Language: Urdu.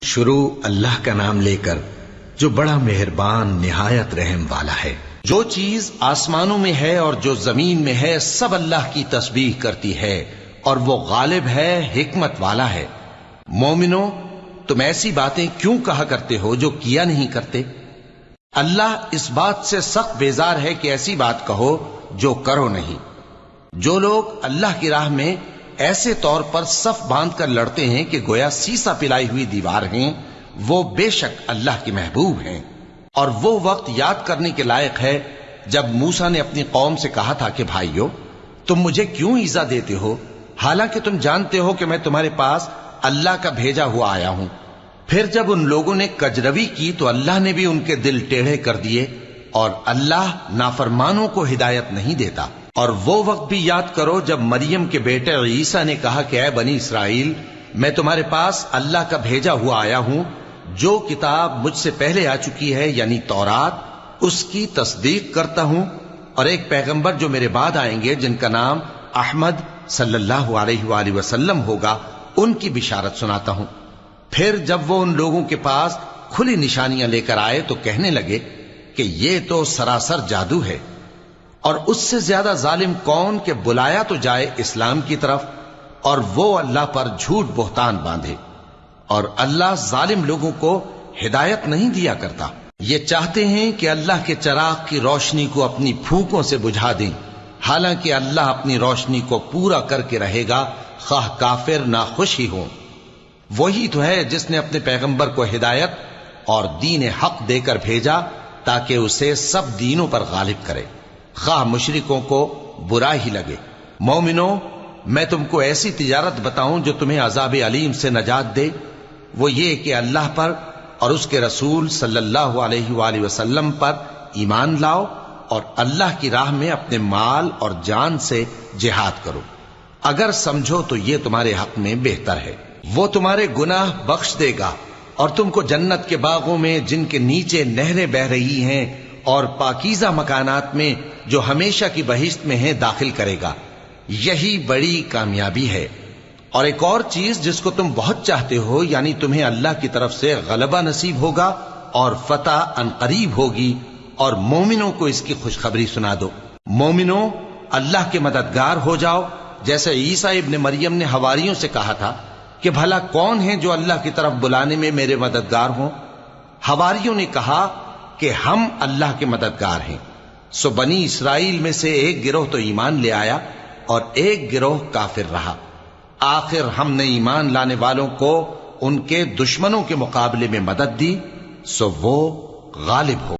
شروع اللہ کا نام لے کر جو بڑا مہربان نہایت رحم والا ہے۔ جو چیز آسمانوں میں ہے اور جو زمین میں ہے سب اللہ کی تسبیح کرتی ہے اور وہ غالب ہے، حکمت والا ہے۔ مومنو، تم ایسی باتیں کیوں کہا کرتے ہو جو کیا نہیں کرتے؟ اللہ اس بات سے سخت بیزار ہے کہ ایسی بات کہو جو کرو نہیں۔ جو لوگ اللہ کی راہ میں ایسے طور پر صف باندھ کر لڑتے ہیں کہ گویا سیسا پلائی ہوئی دیوار ہیں، وہ بے شک اللہ کے محبوب ہیں۔ اور وہ وقت یاد کرنے کے لائق ہے جب موسیٰ نے اپنی قوم سے کہا تھا کہ بھائیو، تم مجھے کیوں ایذا دیتے ہو حالانکہ تم جانتے ہو کہ میں تمہارے پاس اللہ کا بھیجا ہوا آیا ہوں۔ پھر جب ان لوگوں نے کجروی کی تو اللہ نے بھی ان کے دل ٹیڑھے کر دیے، اور اللہ نافرمانوں کو ہدایت نہیں دیتا۔ اور وہ وقت بھی یاد کرو جب مریم کے بیٹے عیسیٰ نے کہا کہ اے بنی اسرائیل، میں تمہارے پاس اللہ کا بھیجا ہوا آیا ہوں، جو کتاب مجھ سے پہلے آ چکی ہے یعنی تورات، اس کی تصدیق کرتا ہوں، اور ایک پیغمبر جو میرے بعد آئیں گے جن کا نام احمد صلی اللہ علیہ وآلہ وسلم ہوگا، ان کی بشارت سناتا ہوں۔ پھر جب وہ ان لوگوں کے پاس کھلی نشانیاں لے کر آئے تو کہنے لگے کہ یہ تو سراسر جادو ہے، اور اس سے زیادہ ظالم کون کہ بلایا تو جائے اسلام کی طرف اور وہ اللہ پر جھوٹ بہتان باندھے۔ اور اللہ ظالم لوگوں کو ہدایت نہیں دیا کرتا۔ یہ چاہتے ہیں کہ اللہ کے چراغ کی روشنی کو اپنی پھونکوں سے بجھا دیں، حالانکہ اللہ اپنی روشنی کو پورا کر کے رہے گا، خواہ کافر ناخوش ہی ہوں۔ وہی تو ہے جس نے اپنے پیغمبر کو ہدایت اور دین حق دے کر بھیجا تاکہ اسے سب دینوں پر غالب کرے، خواہ مشرکوں کو برا ہی لگے۔ مومنو، میں تم کو ایسی تجارت بتاؤں جو تمہیں عذاب علیم سے نجات دے؟ وہ یہ کہ اللہ پر اور اس کے رسول صلی اللہ علیہ وآلہ وسلم پر ایمان لاؤ اور اللہ کی راہ میں اپنے مال اور جان سے جہاد کرو۔ اگر سمجھو تو یہ تمہارے حق میں بہتر ہے۔ وہ تمہارے گناہ بخش دے گا اور تم کو جنت کے باغوں میں جن کے نیچے نہریں بہ رہی ہیں اور پاکیزہ مکانات میں جو ہمیشہ کی بہشت میں ہیں داخل کرے گا۔ یہی بڑی کامیابی ہے۔ اور ایک اور چیز جس کو تم بہت چاہتے ہو، یعنی تمہیں اللہ کی طرف سے غلبہ نصیب ہوگا اور فتح عنقریب ہوگی، اور مومنوں کو اس کی خوشخبری سنا دو۔ مومنوں، اللہ کے مددگار ہو جاؤ، جیسے عیسیٰ ابن مریم نے حواریوں سے کہا تھا کہ بھلا کون ہیں جو اللہ کی طرف بلانے میں میرے مددگار ہوں؟ حواریوں نے کہا کہ ہم اللہ کے مددگار ہیں۔ سو بنی اسرائیل میں سے ایک گروہ تو ایمان لے آیا اور ایک گروہ کافر رہا۔ آخر ہم نے ایمان لانے والوں کو ان کے دشمنوں کے مقابلے میں مدد دی، سو وہ غالب ہو۔